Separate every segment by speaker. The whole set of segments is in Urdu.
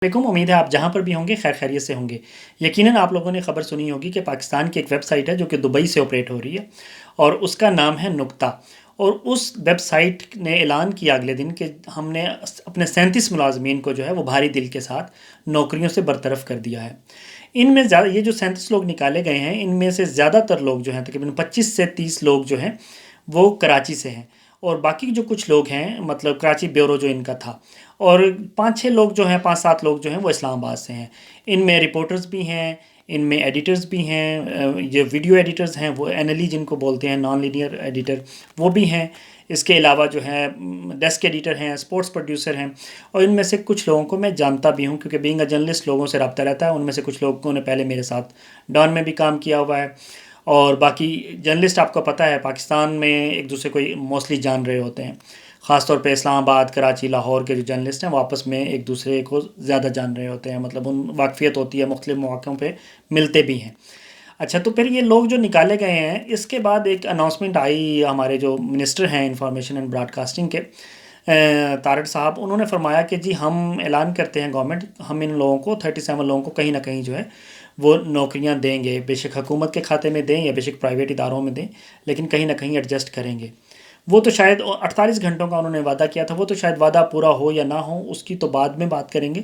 Speaker 1: علیکم، امید ہے آپ جہاں پر بھی ہوں گے خیر خیریت سے ہوں گے۔ یقیناً آپ لوگوں نے خبر سنی ہوگی کہ پاکستان کی ایک ویب سائٹ ہے جو کہ دبئی سے آپریٹ ہو رہی ہے اور اس کا نام ہے نکتہ۔ اور اس ویب سائٹ نے اعلان کیا اگلے دن کہ ہم نے اپنے 37 ملازمین کو جو ہے وہ بھاری دل کے ساتھ نوکریوں سے برطرف کر دیا ہے۔ ان میں زیادہ یہ جو 37 لوگ نکالے گئے ہیں ان میں سے زیادہ تر لوگ جو ہیں تقریباً 25 سے 30 لوگ جو ہیں وہ کراچی سے ہیں، اور باقی جو کچھ لوگ ہیں مطلب کراچی بیورو جو ان کا تھا، اور 5-6 لوگ جو ہیں 5-7 لوگ جو ہیں وہ اسلام آباد سے ہیں۔ ان میں رپورٹرز بھی ہیں، ان میں ایڈیٹرز بھی ہیں، یہ ویڈیو ایڈیٹرز ہیں وہ NLE جن کو بولتے ہیں، نان لینئر ایڈیٹر، وہ بھی ہیں۔ اس کے علاوہ جو ہے ڈیسک ایڈیٹر ہیں، سپورٹس پروڈیوسر ہیں، اور ان میں سے کچھ لوگوں کو میں جانتا بھی ہوں کیونکہ بینگ اے جرنلسٹ لوگوں سے رابطہ رہتا ہے۔ ان میں سے کچھ لوگوں نے پہلے میرے ساتھ ڈان میں بھی کام کیا ہوا ہے، اور باقی جرنلسٹ آپ کو پتہ ہے پاکستان میں ایک دوسرے کو موسٹلی جان رہے ہوتے ہیں، خاص طور پہ اسلام آباد، کراچی، لاہور کے جو جرنلسٹ ہیں وہ آپس میں ایک دوسرے کو زیادہ جان رہے ہوتے ہیں، مطلب ان واقفیت ہوتی ہے، مختلف مواقعوں پہ ملتے بھی ہیں۔ اچھا، تو پھر یہ لوگ جو نکالے گئے ہیں اس کے بعد ایک اناؤنسمنٹ آئی، ہمارے جو منسٹر ہیں انفارمیشن اینڈ براڈ کاسٹنگ کے طارق صاحب، انہوں نے فرمایا کہ جی ہم اعلان کرتے ہیں گورنمنٹ، ہم ان لوگوں کو 37 لوگوں کو کہیں نہ کہیں جو ہے وہ نوکریاں دیں گے، بے شک حکومت کے کھاتے میں دیں یا بے شک پرائیویٹ اداروں میں دیں، لیکن کہیں نہ کہیں ایڈجسٹ کریں گے۔ وہ تو شاید 48 گھنٹوں کا انہوں نے وعدہ کیا تھا، وہ تو شاید وعدہ پورا ہو یا نہ ہو اس کی تو بعد میں بات کریں گے،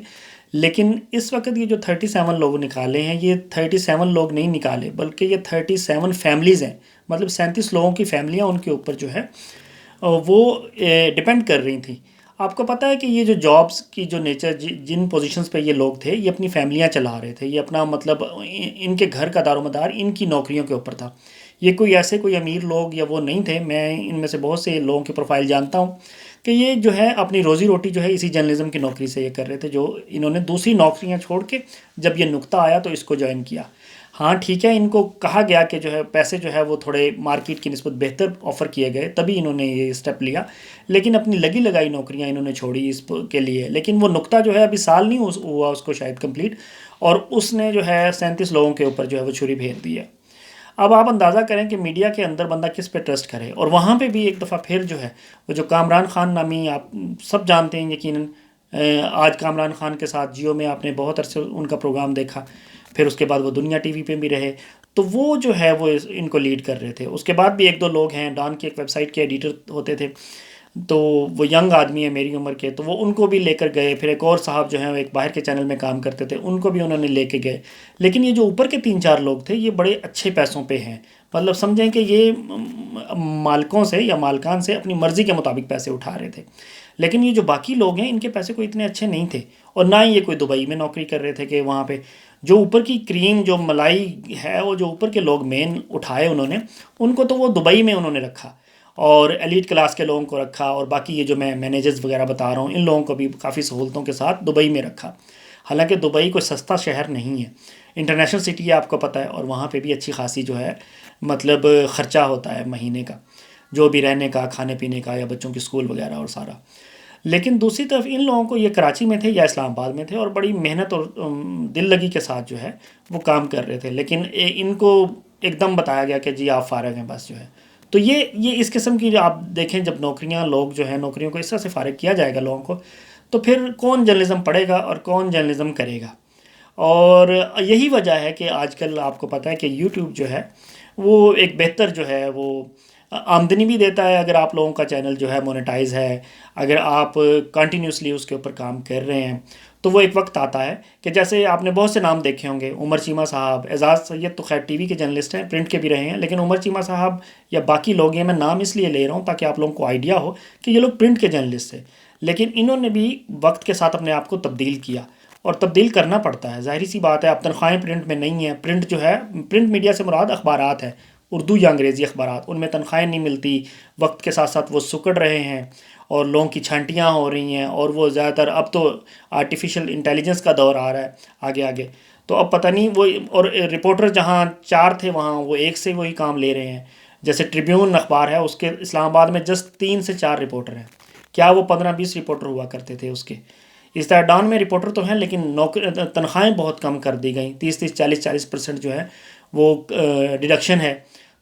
Speaker 1: لیکن اس وقت یہ جو 37 لوگ نکالے ہیں یہ 37 لوگ نہیں نکالے بلکہ یہ 37 فیملیز ہیں، مطلب 37 لوگوں کی فیملیاں ان کے اوپر جو ہے وہ ڈپینڈ کر رہی تھیں۔ آپ کو پتہ ہے کہ یہ جو جابس کی جو نیچر، جن پوزیشنز پہ یہ لوگ تھے یہ اپنی فیملیاں چلا رہے تھے، یہ اپنا مطلب ان کے گھر کا دار و مدار ان کی نوکریوں کے اوپر تھا۔ یہ کوئی ایسے کوئی امیر لوگ یا وہ نہیں تھے، میں ان میں سے بہت سے لوگوں کی پروفائل جانتا ہوں کہ یہ جو ہے اپنی روزی روٹی جو ہے اسی جرنلزم کی نوکری سے یہ کر رہے تھے، جو انہوں نے دوسری نوکریاں چھوڑ کے جب یہ نکتہ آیا تو اس کو جوائن کیا۔ ہاں ٹھیک ہے، ان کو کہا گیا کہ جو ہے پیسے جو ہے وہ تھوڑے مارکیٹ کی نسبت بہتر آفر کیے گئے تبھی انہوں نے یہ اسٹیپ لیا، لیکن اپنی لگی لگائی نوکریاں انہوں نے چھوڑی اس کے لیے۔ لیکن وہ نکتہ جو ہے ابھی سال نہیں ہوا اس کو شاید کمپلیٹ، اور اس نے جو ہے 37 لوگوں کے اوپر جو ہے وہ چھری پھیر دی ہے۔ اب آپ اندازہ کریں کہ میڈیا کے اندر بندہ کس پہ ٹرسٹ کرے، اور وہاں پہ بھی ایک دفعہ پھر جو ہے وہ جو کامران خان نامی، آپ سب جانتے ہیں یقیناً، آج کامران خان کے ساتھ جیو میں آپ نے بہت عرصے ان کا پروگرام دیکھا، پھر اس کے بعد وہ دنیا ٹی وی پہ بھی رہے، تو وہ جو ہے وہ ان کو لیڈ کر رہے تھے۔ اس کے بعد بھی ایک دو لوگ ہیں، ڈان کی ایک ویب سائٹ کے ایڈیٹر ہوتے تھے، تو وہ ینگ آدمی ہے میری عمر کے، تو وہ ان کو بھی لے کر گئے، پھر ایک اور صاحب جو ہیں وہ ایک باہر کے چینل میں کام کرتے تھے ان کو بھی انہوں نے لے کے گئے۔ لیکن یہ جو اوپر کے 3-4 لوگ تھے یہ بڑے اچھے پیسوں پہ ہیں، مطلب سمجھیں کہ یہ مالکوں سے یا مالکان سے اپنی مرضی کے مطابق پیسے اٹھا رہے تھے، لیکن یہ جو باقی لوگ ہیں ان کے پیسے کوئی اتنے اچھے نہیں تھے، اور نہ ہی یہ کوئی دبئی میں نوکری کر رہے تھے کہ وہاں پہ جو اوپر کی کریم جو ملائی ہے، وہ جو اوپر کے لوگ مین اٹھائے انہوں نے، ان کو تو وہ دبئی میں انہوں نے رکھا اور ایلیٹ کلاس کے لوگوں کو رکھا، اور باقی یہ جو میں مینیجرز وغیرہ بتا رہا ہوں ان لوگوں کو بھی کافی سہولتوں کے ساتھ دبئی میں رکھا۔ حالانکہ دبئی کوئی سستا شہر نہیں ہے، انٹرنیشنل سٹی ہے آپ کو پتہ ہے، اور وہاں پہ بھی اچھی خاصی جو ہے مطلب خرچہ ہوتا ہے مہینے کا، جو بھی رہنے کا، کھانے پینے کا، یا بچوں کی اسکول وغیرہ اور سارا۔ لیکن دوسری طرف ان لوگوں کو یہ کراچی میں تھے یا اسلام آباد میں تھے اور بڑی محنت اور دل لگی کے ساتھ جو ہے وہ کام کر رہے تھے، لیکن ان کو ایک دم بتایا گیا کہ جی آپ فارغ ہیں بس جو ہے۔ تو یہ اس قسم کی جو آپ دیکھیں جب نوکریاں لوگ جو ہیں نوکریوں کو اس طرح سے فارغ کیا جائے گا لوگوں کو، تو پھر کون جرنلزم پڑھے گا اور کون جرنلزم کرے گا؟ اور یہی وجہ ہے کہ آج کل آپ کو پتہ ہے کہ یوٹیوب جو ہے وہ ایک بہتر جو ہے وہ آمدنی بھی دیتا ہے اگر آپ لوگوں کا چینل جو ہے مونیٹائز ہے، اگر آپ کنٹینیوسلی اس کے اوپر کام کر رہے ہیں، تو وہ ایک وقت آتا ہے کہ جیسے آپ نے بہت سے نام دیکھے ہوں گے، عمر چیمہ صاحب، اعزاز سید تو خیر ٹی وی کے جرنلسٹ ہیں، پرنٹ کے بھی رہے ہیں، لیکن عمر چیمہ صاحب یا باقی لوگ ہیں، میں نام اس لیے لے رہا ہوں تاکہ آپ لوگوں کو آئیڈیا ہو کہ یہ لوگ پرنٹ کے جرنلسٹ تھے، لیکن انہوں نے بھی وقت کے ساتھ اپنے آپ کو تبدیل کیا، اور تبدیل کرنا پڑتا ہے، ظاہری سی بات ہے، اب تنخواہیں پرنٹ میں نہیں ہیں، پرنٹ جو ہے پرنٹ میڈیا سے مراد اخبارات ہے، اردو یا انگریزی اخبارات، ان میں تنخواہیں نہیں ملتی، وقت کے ساتھ ساتھ وہ سکڑ رہے ہیں اور لوگوں کی چھانٹیاں ہو رہی ہیں، اور وہ زیادہ تر اب تو آرٹیفیشل انٹیلیجنس کا دور آ رہا ہے آگے آگے، تو اب پتہ نہیں وہ، اور رپورٹر جہاں 4 تھے وہاں وہ ایک سے وہی کام لے رہے ہیں۔ جیسے ٹریبیون اخبار ہے اس کے اسلام آباد میں جسٹ 3 سے 4 رپورٹر ہیں، کیا وہ 15-20 رپورٹر ہوا کرتے تھے اس کے؟ اس طرح ڈان میں رپورٹر تو ہیں لیکن تنخواہیں بہت کم کر دی گئیں، 30-30 40-40% جو ہے وہ ڈیڈکشن ہے،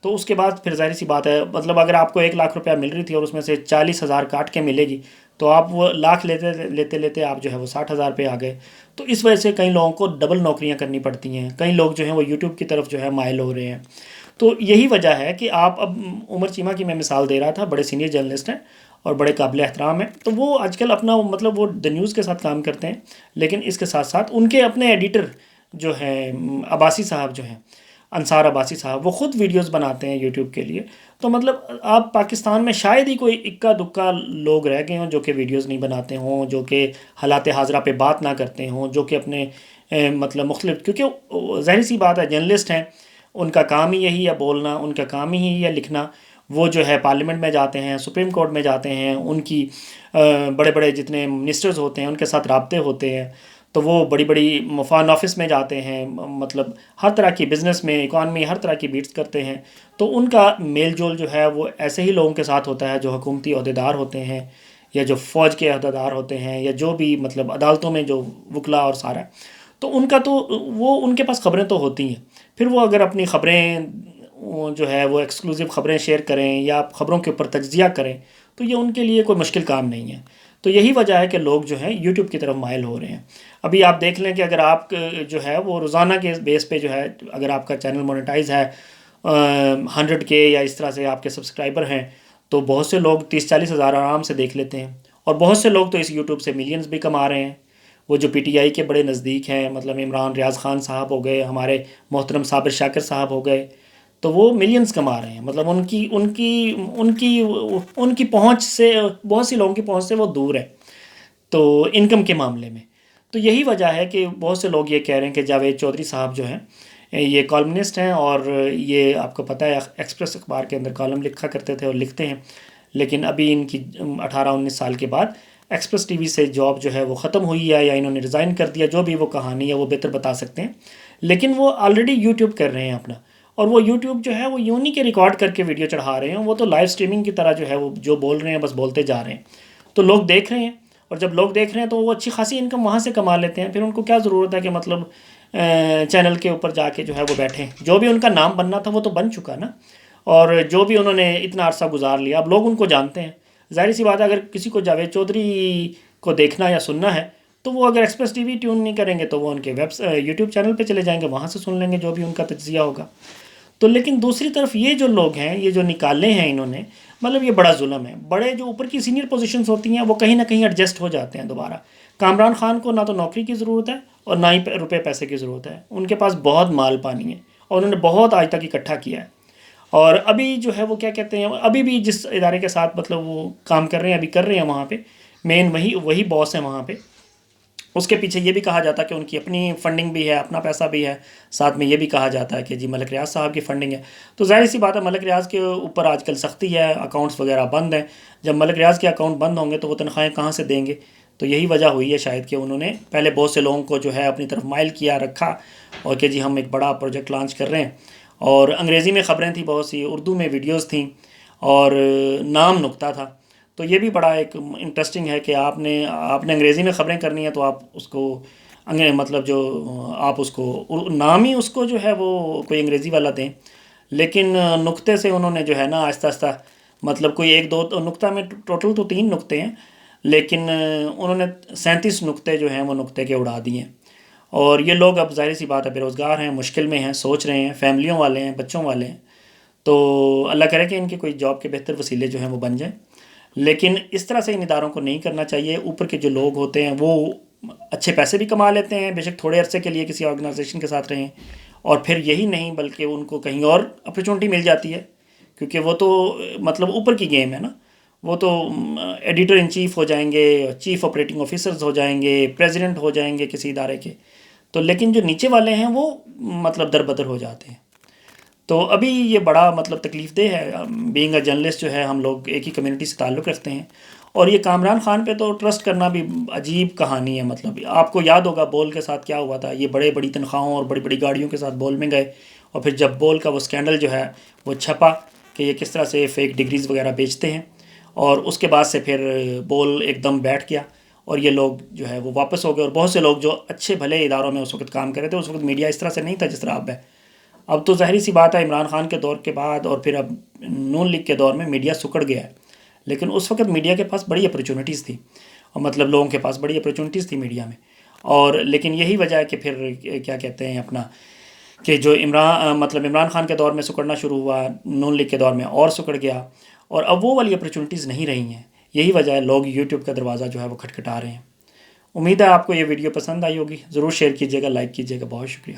Speaker 1: تو اس کے بعد پھر ظاہر سی بات ہے، مطلب اگر آپ کو 1 لاکھ روپیہ مل رہی تھی اور اس میں سے 40,000 کاٹ کے ملے گی تو آپ وہ لاکھ لیتے لیتے آپ جو ہے وہ 60,000 پہ آ گئے. تو اس وجہ سے کئی لوگوں کو ڈبل نوکریاں کرنی پڑتی ہیں. کئی لوگ جو ہیں وہ یوٹیوب کی طرف جو ہے مائل ہو رہے ہیں. تو یہی وجہ ہے کہ آپ اب عمر چیمہ کی میں مثال دے رہا تھا، بڑے سینئر جرنلسٹ ہیں اور بڑے قابل احترام ہیں. تو وہ آج کل اپنا مطلب وہ دا نیوز کے ساتھ کام کرتے ہیں، لیکن اس کے ساتھ ساتھ ان کے اپنے ایڈیٹر جو ہیں عباسی صاحب جو ہیں، انصار عباسی صاحب، وہ خود ویڈیوز بناتے ہیں یوٹیوب کے لیے. تو مطلب آپ پاکستان میں شاید ہی کوئی اکا دکا لوگ رہ گئے ہوں جو کہ ویڈیوز نہیں بناتے ہوں، جو کہ حالات حاضرہ پہ بات نہ کرتے ہوں، جو کہ اپنے مطلب مختلف، کیونکہ ظاہر سی بات ہے جرنلسٹ ہیں، ان کا کام ہی یہی ہے بولنا، ان کا کام ہی ہے لکھنا. وہ جو ہے پارلیمنٹ میں جاتے ہیں، سپریم کورٹ میں جاتے ہیں، ان کی بڑے بڑے جتنے منسٹرز ہوتے ہیں ان کے ساتھ رابطے ہوتے ہیں. تو وہ بڑی بڑی فارن آفس میں جاتے ہیں، مطلب ہر طرح کی بزنس میں، اکانومی، ہر طرح کی بیٹس کرتے ہیں. تو ان کا میل جول جو ہے وہ ایسے ہی لوگوں کے ساتھ ہوتا ہے جو حکومتی عہدیدار ہوتے ہیں، یا جو فوج کے عہدیدار ہوتے ہیں، یا جو بھی مطلب عدالتوں میں جو وکلا اور سارا. تو ان کا تو وہ ان کے پاس خبریں تو ہوتی ہیں. پھر وہ اگر اپنی خبریں جو ہے وہ ایکسکلوزیو خبریں شیئر کریں یا خبروں کے اوپر تجزیہ کریں، تو یہ ان کے لیے کوئی مشکل کام نہیں ہے. تو یہی وجہ ہے کہ لوگ جو ہیں یوٹیوب کی طرف مائل ہو رہے ہیں. ابھی آپ دیکھ لیں کہ اگر آپ جو ہے وہ روزانہ کے بیس پہ جو ہے، اگر آپ کا چینل مونیٹائز ہے 100K یا اس طرح سے آپ کے سبسکرائبر ہیں، تو بہت سے لوگ 30-40 ہزار آرام سے دیکھ لیتے ہیں. اور بہت سے لوگ تو اس یوٹیوب سے ملینز بھی کما رہے ہیں. وہ جو پی ٹی آئی کے بڑے نزدیک ہیں، مطلب عمران ریاض خان صاحب ہو گئے، ہمارے محترم صابر شاکر صاحب ہو گئے، تو وہ ملینز کما رہے ہیں. مطلب ان کی پہنچ سے، بہت سی لوگوں کی پہنچ سے وہ دور ہے تو انکم کے معاملے میں. تو یہی وجہ ہے کہ بہت سے لوگ یہ کہہ رہے ہیں کہ جاوید چودھری صاحب جو ہیں یہ کالمنسٹ ہیں، اور یہ آپ کو پتہ ہے ایکسپریس اخبار کے اندر کالم لکھا کرتے تھے اور لکھتے ہیں. لیکن ابھی ان کی 18-19 سال کے بعد ایکسپریس ٹی وی سے جاب جو ہے وہ ختم ہوئی ہے، یا انہوں نے ریزائن کر دیا، جو بھی وہ کہانی ہے وہ بہتر بتا سکتے ہیں. لیکن وہ آلریڈی یوٹیوب کر رہے ہیں اپنا، اور وہ یوٹیوب جو ہے وہ یوں نہیں کہ ریکارڈ کر کے ویڈیو چڑھا رہے ہیں، وہ تو لائیو اسٹریمنگ کی طرح جو ہے وہ جو بول رہے ہیں بس بولتے جا رہے ہیں. تو لوگ دیکھ رہے ہیں، اور جب لوگ دیکھ رہے ہیں تو وہ اچھی خاصی انکم وہاں سے کما لیتے ہیں. پھر ان کو کیا ضرورت ہے کہ مطلب چینل کے اوپر جا کے جو ہے وہ بیٹھیں. جو بھی ان کا نام بننا تھا وہ تو بن چکا نا، اور جو بھی انہوں نے اتنا عرصہ گزار لیا، اب لوگ ان کو جانتے ہیں. ظاہر سی بات ہے اگر کسی کو جاوید چودھری کو دیکھنا یا سننا ہے تو وہ اگر ایکسپریس ٹی وی ٹیون نہیں کریں گے تو وہ ان کے یوٹیوب چینل پہ چلے جائیں گے، وہاں سے سن لیں گے جو بھی ان کا تجزیہ ہوگا. تو لیکن دوسری طرف یہ جو لوگ ہیں، یہ جو نکالے ہیں انہوں نے، مطلب یہ بڑا ظلم ہے. بڑے جو اوپر کی سینئر پوزیشنز ہوتی ہیں وہ کہیں نہ کہیں ایڈجسٹ ہو جاتے ہیں دوبارہ. کامران خان کو نہ تو نوکری کی ضرورت ہے اور نہ ہی روپے پیسے کی ضرورت ہے. ان کے پاس بہت مال پانی ہے اور انہوں نے بہت آج تک اکٹھا کیا ہے. اور ابھی جو ہے وہ کیا کہتے ہیں، ابھی بھی جس ادارے کے ساتھ مطلب وہ کام کر رہے ہیں، ابھی کر رہے ہیں وہاں پہ مین وہی باس ہیں وہاں پہ. اس کے پیچھے یہ بھی کہا جاتا ہے کہ ان کی اپنی فنڈنگ بھی ہے، اپنا پیسہ بھی ہے. ساتھ میں یہ بھی کہا جاتا ہے کہ جی ملک ریاض صاحب کی فنڈنگ ہے. تو ظاہر سی بات ہے ملک ریاض کے اوپر آج کل سختی ہے، اکاؤنٹس وغیرہ بند ہیں. جب ملک ریاض کے اکاؤنٹ بند ہوں گے تو وہ تنخواہیں کہاں سے دیں گے؟ تو یہی وجہ ہوئی ہے شاید کہ انہوں نے پہلے بہت سے لوگوں کو جو ہے اپنی طرف مائل کیا رکھا، اور کہ جی ہم ایک بڑا پروجیکٹ لانچ کر رہے ہیں. اور انگریزی میں خبریں تھیں بہت سی، اردو میں ویڈیوز تھیں، اور نام نکتہ تھا. تو یہ بھی بڑا ایک انٹرسٹنگ ہے کہ آپ نے انگریزی میں خبریں کرنی ہے تو آپ اس کو مطلب جو آپ اس کو نام ہی اس کو جو ہے وہ کوئی انگریزی والا دیں. لیکن نقطے سے انہوں نے جو ہے نا آہستہ آہستہ، مطلب کوئی ایک دو نقطہ میں ٹوٹل تو 3 نقطے ہیں، لیکن انہوں نے 37 نقطے جو ہیں وہ نقطے کے اڑا دیے ہیں. اور یہ لوگ اب ظاہر سی بات ہے بے روزگار ہیں، مشکل میں ہیں، سوچ رہے ہیں، فیملیوں والے ہیں، بچوں والے ہیں. تو اللہ کرے کہ ان کے کوئی جاب کے بہتر وسیلے جو ہیں وہ بن جائیں. لیکن اس طرح سے ان اداروں کو نہیں کرنا چاہیے. اوپر کے جو لوگ ہوتے ہیں وہ اچھے پیسے بھی کما لیتے ہیں، بے شک تھوڑے عرصے کے لیے کسی آرگنائزیشن کے ساتھ رہیں، اور پھر یہی نہیں بلکہ ان کو کہیں اور اپرچونٹی مل جاتی ہے، کیونکہ وہ تو مطلب اوپر کی گیم ہے نا. وہ تو ایڈیٹر ان چیف ہو جائیں گے، چیف آپریٹنگ آفیسرز ہو جائیں گے، پریزیڈنٹ ہو جائیں گے کسی ادارے کے. تو لیکن جو نیچے والے ہیں وہ مطلب دربدر ہو جاتے ہیں. تو ابھی یہ بڑا مطلب تکلیف دہ ہے. بینگ اے جرنلسٹ جو ہے ہم لوگ ایک ہی کمیونٹی سے تعلق رکھتے ہیں، اور یہ کامران خان پہ تو ٹرسٹ کرنا بھی عجیب کہانی ہے. مطلب آپ کو یاد ہوگا بول کے ساتھ کیا ہوا تھا. یہ بڑی تنخواہوں اور بڑی بڑی گاڑیوں کے ساتھ بول میں گئے، اور پھر جب بول کا وہ اسکینڈل جو ہے وہ چھپا کہ یہ کس طرح سے فیک ڈگریز وغیرہ بیچتے ہیں، اور اس کے بعد سے پھر بول ایک دم بیٹھ گیا، اور یہ لوگ جو ہے وہ واپس ہو گئے. اور بہت سے لوگ جو اچھے بھلے اداروں میں اس وقت کام کر رہے تھے، اس وقت میڈیا اس طرح سے نہیں تھا جس طرح اب ہے. اب تو ظاہری سی بات ہے عمران خان کے دور کے بعد اور پھر اب نون لیگ کے دور میں میڈیا سکڑ گیا ہے. لیکن اس وقت میڈیا کے پاس بڑی اپرچونیٹیز تھی، اور مطلب لوگوں کے پاس بڑی اپرچونیٹیز تھی میڈیا میں. اور لیکن یہی وجہ ہے کہ پھر کیا کہتے ہیں اپنا کہ جو عمران خان کے دور میں سکڑنا شروع ہوا، نون لیگ کے دور میں اور سکڑ گیا، اور اب وہ والی اپرچونیٹیز نہیں رہی ہیں. یہی وجہ ہے لوگ یوٹیوب کا دروازہ جو ہے وہ کھٹکھٹا رہے ہیں. امید ہے آپ کو یہ ویڈیو پسند آئی ہوگی. ضرور شیئر کیجیے گا، لائک کیجیے گا. بہت شکریہ.